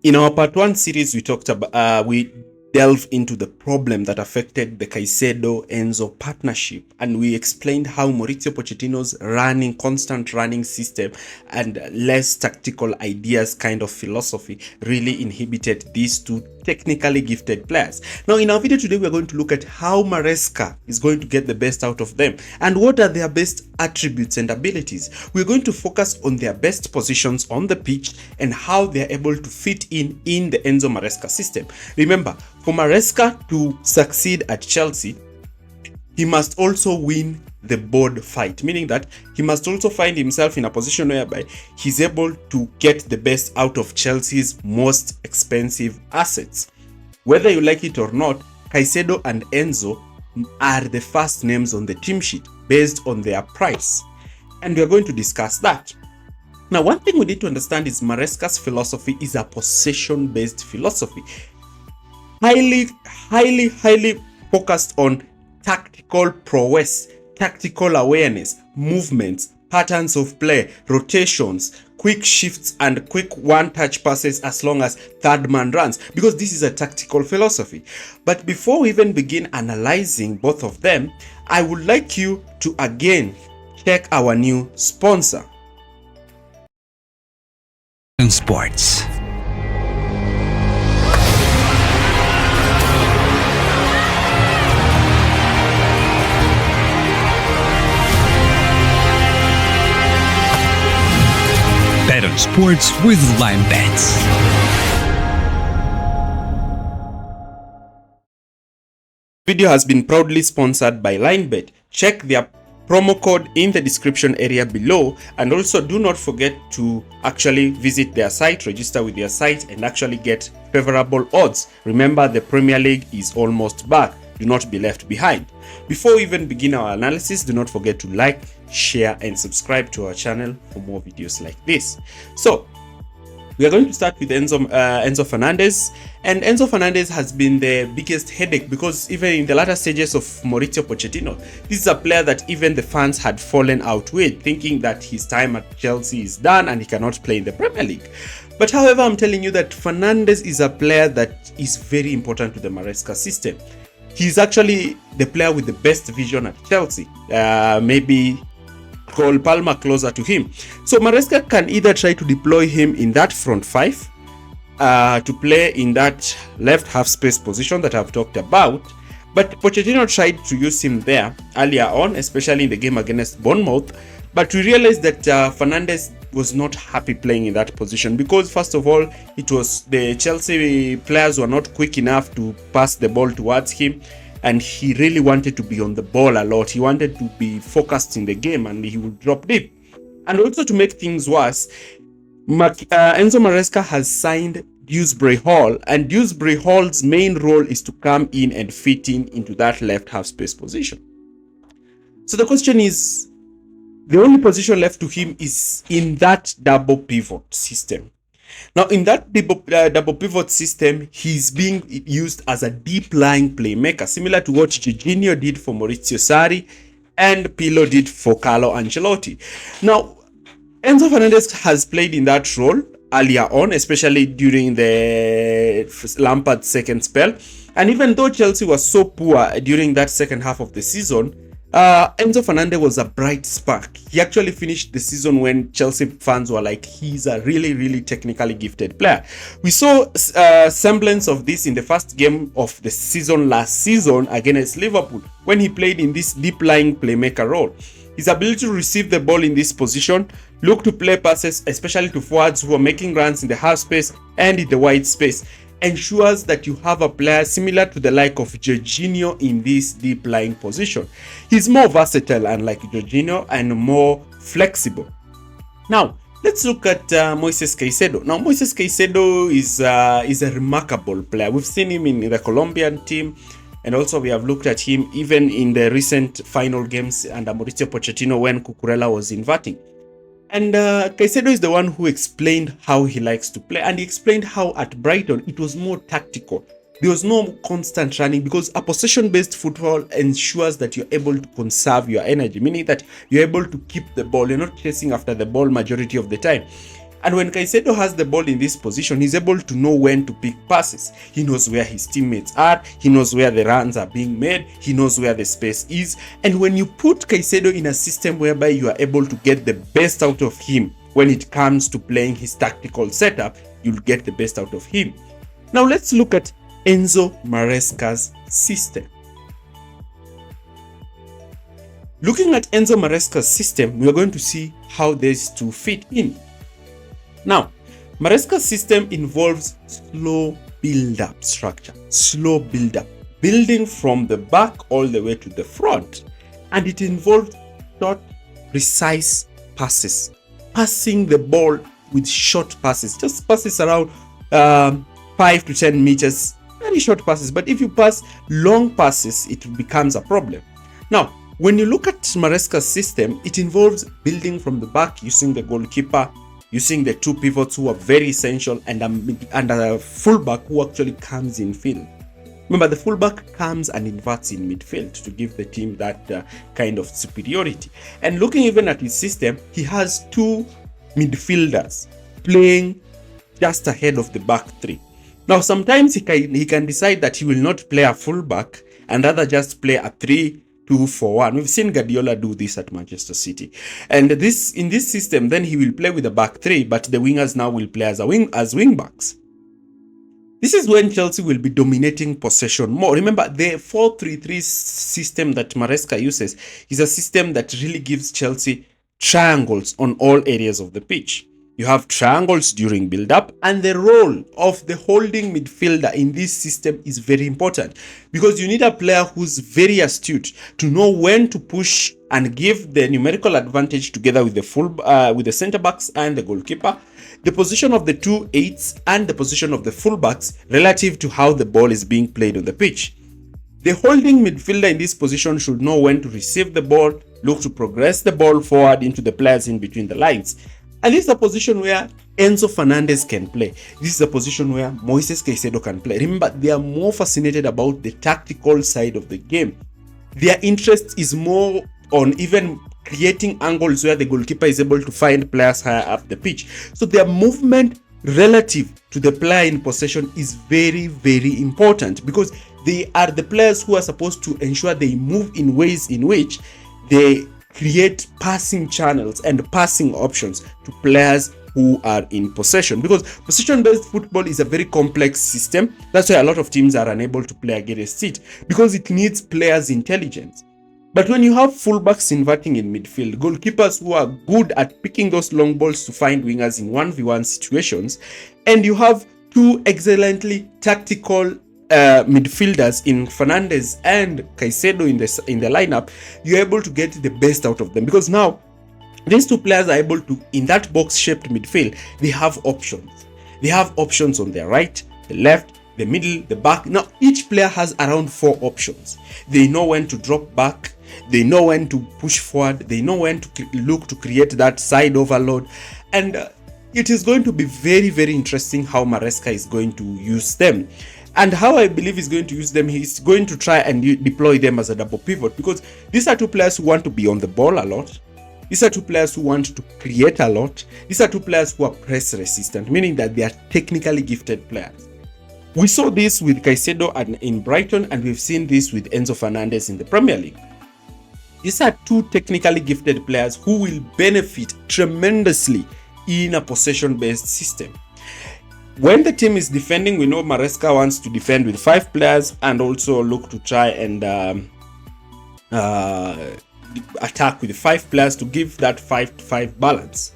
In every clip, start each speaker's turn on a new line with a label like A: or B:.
A: In our part one series, we talked about we delved into the problem that affected the Caicedo-Enzo partnership, and we explained how Maurizio Pochettino's constant running system and less tactical ideas kind of philosophy really inhibited these two technically gifted players. Now, in our video today, we're going to look at how Maresca is going to get the best out of them and what are their best attributes and abilities. We're going to focus on their best positions on the pitch and how they're able to fit in the Enzo Maresca system. Remember, for Maresca to succeed at Chelsea, he must also win the board fight, meaning that he must also find himself in a position whereby he's able to get the best out of Chelsea's most expensive assets. Whether you like it or not, Caicedo and Enzo are the first names on the team sheet based on their price, and we are going to discuss that. Now, one thing we need to understand is Maresca's philosophy is a possession-based philosophy, highly focused on tactical prowess, tactical awareness, movements, patterns of play, rotations, quick shifts, and quick one-touch passes as long as third-man runs, because this is a tactical philosophy. But before we even begin analyzing both of them, I would like you to again check our new sponsor.
B: Sports. Bet on sports with Lime Bets.
A: Video has been proudly sponsored by LineBet. Check their promo code in the description area below, and also do not forget to actually visit their site, register with their site, and actually get favorable odds. Remember, the Premier League is almost back. Do not be left behind. Before we even begin our analysis, do not forget to like, share, and subscribe to our channel for more videos like this. So we are going to start with Enzo Fernandez, and Enzo Fernandez has been the biggest headache because even in the latter stages of Maurizio Pochettino, this is a player that even the fans had fallen out with, thinking that his time at Chelsea is done and he cannot play in the Premier League. But however, I'm telling you that Fernandez is a player that is very important to the Maresca system. He's actually the player with the best vision at Chelsea. Maybe Cole Palmer closer to him. So Maresca can either try to deploy him in that front five to play in that left half space position that I've talked about, but Pochettino tried to use him there earlier on, especially in the game against Bournemouth, but we realized that Fernandez was not happy playing in that position because, first of all, it was the Chelsea players were not quick enough to pass the ball towards him, and he really wanted to be on the ball a lot. He wanted to be focused in the game, and he would drop deep. And also, to make things worse, Enzo Maresca has signed Dewsbury Hall, and Dewsbury Hall's main role is to come in and fit into that left half space position. So the question is, the only position left to him is in that double pivot system. Now, in that double pivot system, he's being used as a deep lying playmaker, similar to what Jorginho did for Maurizio Sarri and Pirlo did for Carlo Ancelotti. Now, Enzo Fernandez has played in that role earlier on, especially during the Lampard second spell. And even though Chelsea was so poor during that second half of the season, Enzo Fernandez was a bright spark. He actually finished the season when Chelsea fans were like, he's a really technically gifted player. We saw semblance of this in the first game of the season last season against Liverpool when he played in this deep lying playmaker role. His ability to receive the ball in this position, look to play passes, especially to forwards who are making runs in the half space and in the wide space, ensures that you have a player similar to the like of Jorginho in this deep lying position. He's more versatile, unlike Jorginho, and more flexible. Now, let's look at Moises Caicedo. Now, Moises Caicedo is a remarkable player. We've seen him in the Colombian team, and also we have looked at him even in the recent final games under Maurizio Pochettino when Cucurella was inverting. And Caicedo is the one who explained how he likes to play, and he explained how at Brighton it was more tactical. There was no constant running because a possession-based football ensures that you're able to conserve your energy, meaning that you're able to keep the ball. You're not chasing after the ball majority of the time. And when Caicedo has the ball in this position, he's able to know when to pick passes. He knows where his teammates are. He knows where the runs are being made. He knows where the space is. And when you put Caicedo in a system whereby you are able to get the best out of him when it comes to playing his tactical setup, you'll get the best out of him. Now let's look at Enzo Maresca's system. Looking at Enzo Maresca's system, we are going to see how these two fit in. Now, Maresca's system involves slow build-up structure, slow build-up, building from the back all the way to the front. And it involves short, precise passes, passing the ball with short passes, just passes around 5 to 10 meters, very short passes. But if you pass long passes, it becomes a problem. Now, when you look at Maresca's system, it involves building from the back using the goalkeeper, using the two pivots who are very essential, and a fullback who actually comes in field. Remember, the fullback comes and inverts in midfield to give the team that kind of superiority. And looking even at his system, he has two midfielders playing just ahead of the back three. Now, sometimes he can decide that he will not play a fullback and rather just play a 3-2-4-1. We've seen Guardiola do this at Manchester City. And in this system, then he will play with a back three, but the wingers now will play as wing backs. This is when Chelsea will be dominating possession more. Remember, the 4-3-3 system that Maresca uses is a system that really gives Chelsea triangles on all areas of the pitch. You have triangles during build-up, and the role of the holding midfielder in this system is very important because you need a player who's very astute to know when to push and give the numerical advantage together with the centre backs and the goalkeeper, the position of the 2-8s and the position of the fullbacks relative to how the ball is being played on the pitch. The holding midfielder in this position should know when to receive the ball, look to progress the ball forward into the players in between the lines. And this is a position where Enzo Fernandez can play. This is a position where Moises Caicedo can play. Remember, they are more fascinated about the tactical side of the game. Their interest is more on even creating angles where the goalkeeper is able to find players higher up the pitch. So their movement relative to the player in possession is very, very important because they are the players who are supposed to ensure they move in ways in which they create passing channels and passing options to players who are in possession, because possession-based football is a very complex system. That's why a lot of teams are unable to play against it, because it needs players' intelligence. But when you have fullbacks inverting in midfield, goalkeepers who are good at picking those long balls to find wingers in 1v1 situations, and you have two excellently tactical midfielders in Fernandez and Caicedo in the lineup, you're able to get the best out of them, because now these two players are able to, in that box-shaped midfield, they have options. They have options on their right, the left, the middle, the back. Now, each player has around 4 options. They know when to drop back. They know when to push forward. They know when to look to create that side overload. And it is going to be very, very interesting how Maresca is going to use them. And how I believe he's going to use them, he's going to try and deploy them as a double pivot, because these are two players who want to be on the ball a lot. These are two players who want to create a lot. These are two players who are press resistant, meaning that they are technically gifted players. We saw this with Caicedo in Brighton, and we've seen this with Enzo Fernandez in the Premier League. These are two technically gifted players who will benefit tremendously in a possession-based system. When the team is defending, we know Maresca wants to defend with 5 players and also look to try and attack with 5 players to give that 5-5 balance.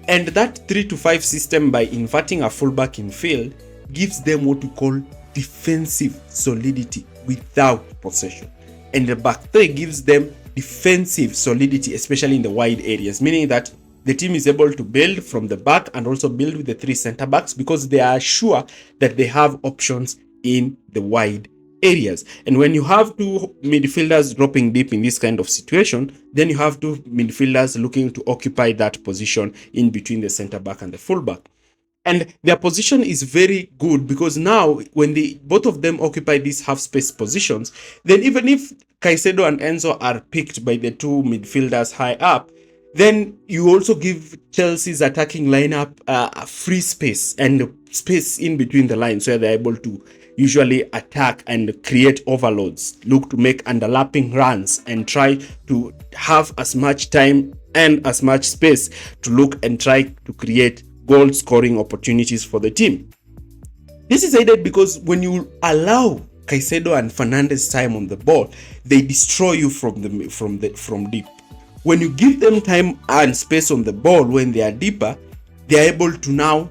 A: And that 3-5 system, by inverting a fullback in field, gives them what we call defensive solidity without possession. And the back 3 gives them defensive solidity, especially in the wide areas, meaning that the team is able to build from the back and also build with the 3 center backs, because they are sure that they have options in the wide areas. And when you have 2 midfielders dropping deep in this kind of situation, then you have 2 midfielders looking to occupy that position in between the center back and the fullback. And their position is very good, because now when both of them occupy these half space positions, then even if Caicedo and Enzo are picked by the 2 midfielders high up, Then you also give Chelsea's attacking lineup a free space and space in between the lines where they're able to usually attack and create overloads, look to make underlapping runs and try to have as much time and as much space to look and try to create goal scoring opportunities for the team. This is aided because when you allow Caicedo and Fernandez time on the ball, they destroy you from deep. When you give them time and space on the ball when they are deeper, they are able to now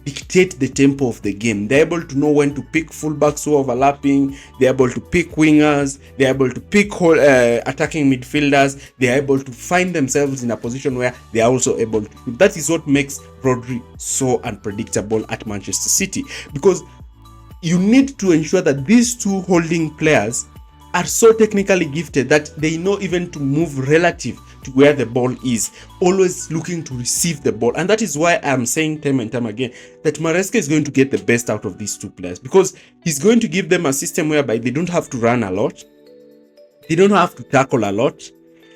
A: dictate the tempo of the game. They're able to know when to pick fullbacks who are overlapping. They're able to pick wingers. They're able to pick attacking midfielders. They're able to find themselves in a position where they are also able to. That is what makes Rodri so unpredictable at Manchester City, because you need to ensure that these two holding players are so technically gifted that they know even to move relative to where the ball is, always looking to receive the ball. And that is why I'm saying time and time again that Maresca is going to get the best out of these two players, because he's going to give them a system whereby they don't have to run a lot, they don't have to tackle a lot,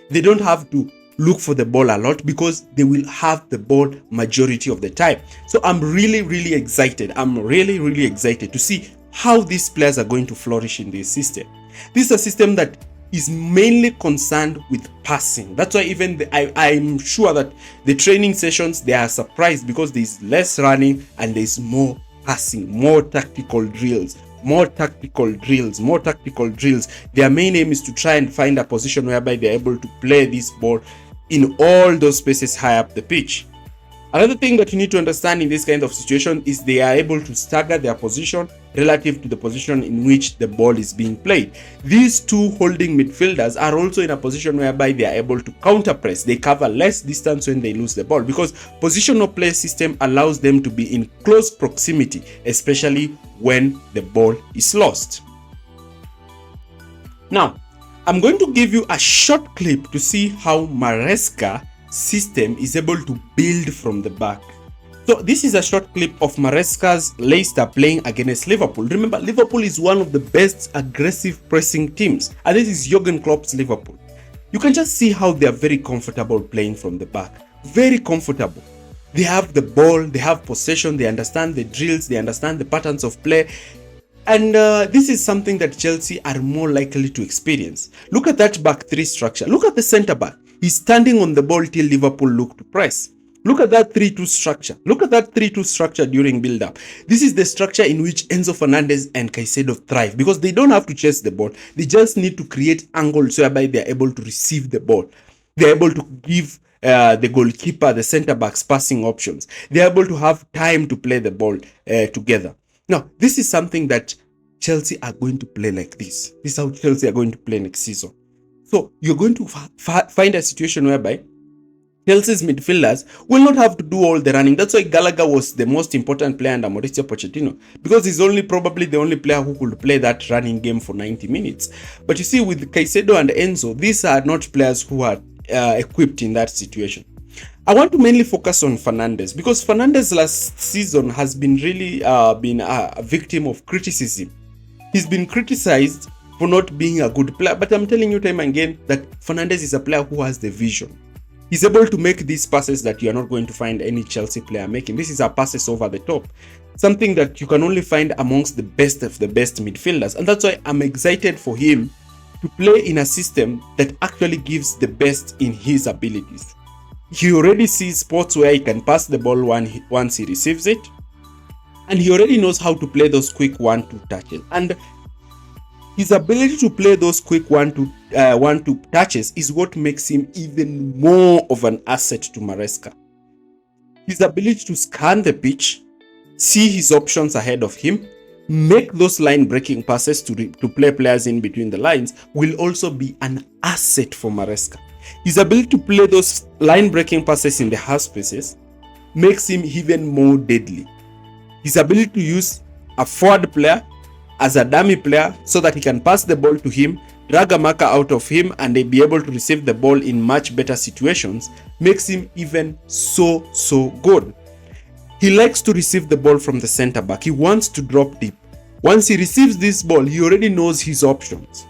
A: they don't have to look for the ball a lot, because they will have the ball majority of the time. So I'm really excited. I'm really excited to see how these players are going to flourish in this system. This is a system that is mainly concerned with passing. That's why even I'm sure that the training sessions, they are surprised because there's less running and there's more passing, more tactical drills. Their main aim is to try and find a position whereby they're able to play this ball in all those spaces high up the pitch. Another thing that you need to understand in this kind of situation is they are able to stagger their position relative to the position in which the ball is being played. These two holding midfielders are also in a position whereby they are able to counter press. They cover less distance when they lose the ball, because positional play system allows them to be in close proximity, especially when the ball is lost. Now, I'm going to give you a short clip to see how Maresca system is able to build from the back. So this is a short clip of Maresca's Leicester playing against Liverpool. Remember, Liverpool is one of the best aggressive pressing teams, and this is Jurgen Klopp's Liverpool. You can just see how they are very comfortable playing from the back. Very comfortable. They have the ball, they have possession, they understand the drills, they understand the patterns of play. And this is something that Chelsea are more likely to experience. Look at that back three structure. Look at the centre back. He's standing on the ball till Liverpool look to press. Look at that 3-2 structure. Look at that 3-2 structure during build-up. This is the structure in which Enzo Fernandez and Caicedo thrive, because they don't have to chase the ball. They just need to create angles whereby they're able to receive the ball. They're able to give the goalkeeper, the centre-backs passing options. They're able to have time to play the ball together. Now, this is something that Chelsea are going to play like this. This is how Chelsea are going to play next season. So you're going to find a situation whereby Chelsea's midfielders will not have to do all the running. That's why Gallagher was the most important player under Mauricio Pochettino, because he's probably the only player who could play that running game for 90 minutes. But you see, with Caicedo and Enzo, these are not players who are equipped in that situation. I want to mainly focus on Fernandez, because Fernandez last season has been really been a victim of criticism. He's been criticized for not being a good player, but I'm telling you time and again that Fernandez is a player who has the vision. He's able to make these passes that you are not going to find any Chelsea player making. This is a passes over the top, something that you can only find amongst the best of the best midfielders. And that's why I'm excited for him to play in a system that actually gives the best in his abilities. He already sees spots where he can pass the ball once he receives it, and he already knows how to play those quick 1-2 touches. And his ability to play those quick 1-2 touches is what makes him even more of an asset to Maresca. His ability to scan the pitch, see his options ahead of him, make those line-breaking passes to play players in between the lines will also be an asset for Maresca. His ability to play those line-breaking passes in the half spaces makes him even more deadly. His ability to use a forward player as a dummy player so that he can pass the ball to him, drag a marker out of him, and they be able to receive the ball in much better situations makes him even so good. He likes to receive the ball from the center back. He wants to drop deep. Once he receives this ball, he already knows his options.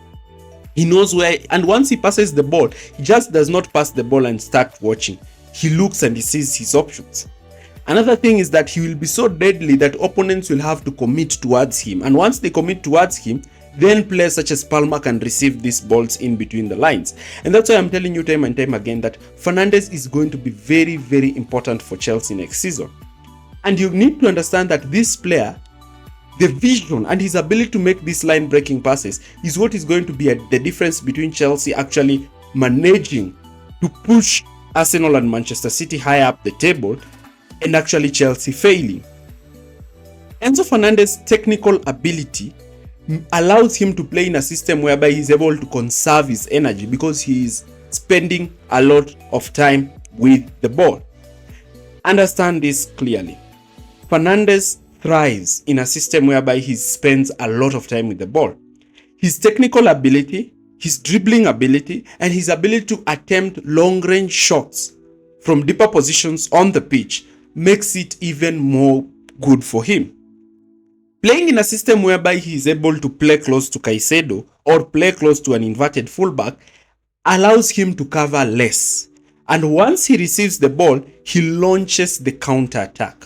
A: He knows where, and once he passes the ball, he just does not pass the ball and start watching. He looks and he sees his options. Another thing is that he will be so deadly that opponents will have to commit towards him. And once they commit towards him, then players such as Palmer can receive these balls in between the lines. And that's why I'm telling you time and time again that Fernandez is going to be very, very important for Chelsea next season. And you need to understand that this player, the vision and his ability to make these line-breaking passes is what is going to be the difference between Chelsea actually managing to push Arsenal and Manchester City high up the table and actually Chelsea failing. Enzo Fernandez's technical ability allows him to play in a system whereby he's able to conserve his energy because he is spending a lot of time with the ball. Understand this clearly. Fernandez thrives in a system whereby he spends a lot of time with the ball. His technical ability, his dribbling ability, and his ability to attempt long-range shots from deeper positions on the pitch makes it even more good for him. Playing in a system whereby he is able to play close to Caicedo or play close to an inverted fullback allows him to cover less. And once he receives the ball, he launches the counter-attack.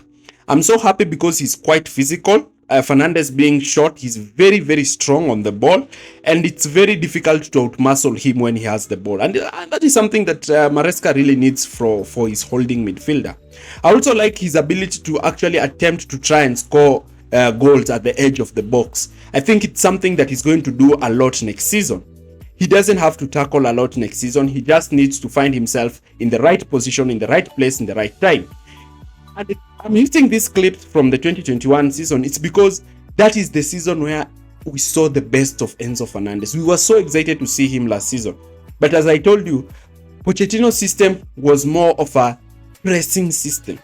A: I'm so happy because he's quite physical. Fernandez being short, he's very, very strong on the ball, and it's very difficult to outmuscle him when he has the ball. And that is something that Maresca really needs for his holding midfielder. I also like his ability to actually attempt to try and score goals at the edge of the box. I think it's something that he's going to do a lot next season. He doesn't have to tackle a lot next season. He just needs to find himself in the right position, in the right place, in the right time. And I'm using these clips from the 2021 season. It's because that is the season where we saw the best of Enzo Fernandez. We were so excited to see him last season. But as I told you, Pochettino's system was more of a pressing system.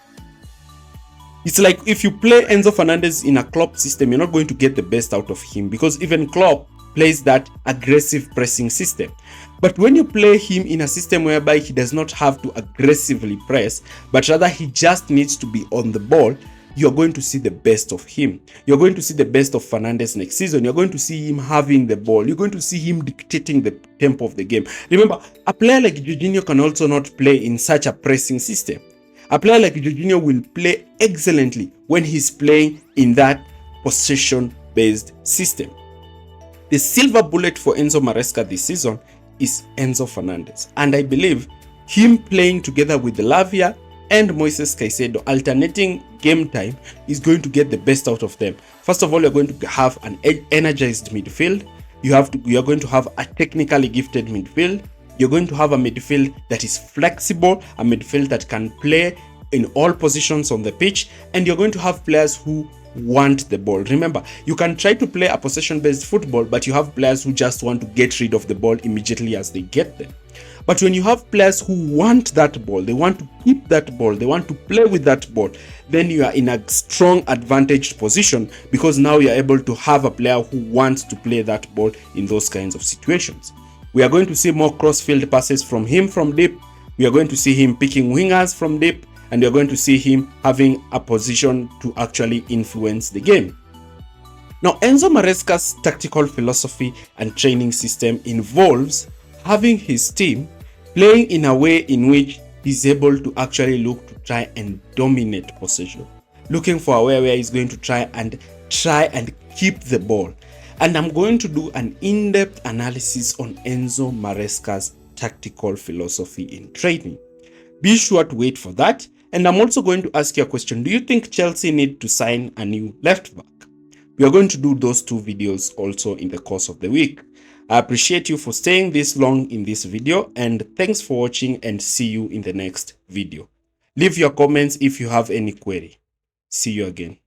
A: It's like if you play Enzo Fernandez in a Klopp system, you're not going to get the best out of him because even Klopp plays that aggressive pressing system. But when you play him in a system whereby he does not have to aggressively press, but rather he just needs to be on the ball, you're going to see the best of him. You're going to see the best of Fernandez next season. You're going to see him having the ball. You're going to see him dictating the tempo of the game. Remember, a player like Jorginho can also not play in such a pressing system. A player like Jorginho will play excellently when he's playing in that possession-based system. The silver bullet for Enzo Maresca this season is Enzo Fernandez. And I believe him playing together with Lavia and Moises Caicedo, alternating game time, is going to get the best out of them. First of all, you're going to have an energized midfield. You're going to have a technically gifted midfield. You're going to have a midfield that is flexible, a midfield that can play in all positions on the pitch, and you're going to have players who want the ball. Remember, you can try to play a possession-based football, but you have players who just want to get rid of the ball immediately as they get them. But when you have players who want that ball, they want to keep that ball, they want to play with that ball, then you are in a strong advantaged position because now you're able to have a player who wants to play that ball in those kinds of situations. We are going to see more cross-field passes from him from deep. We are going to see him picking wingers from deep, and you're going to see him having a position to actually influence the game. Now, Enzo Maresca's tactical philosophy and training system involves having his team playing in a way in which he's able to actually look to try and dominate possession, looking for a way where he's going to try and keep the ball. And I'm going to do an in-depth analysis on Enzo Maresca's tactical philosophy in training. Be sure to wait for that. And I'm also going to ask you a question. Do you think Chelsea need to sign a new left back? We are going to do those two videos also in the course of the week. I appreciate you for staying this long in this video, and thanks for watching, and see you in the next video. Leave your comments if you have any query. See you again.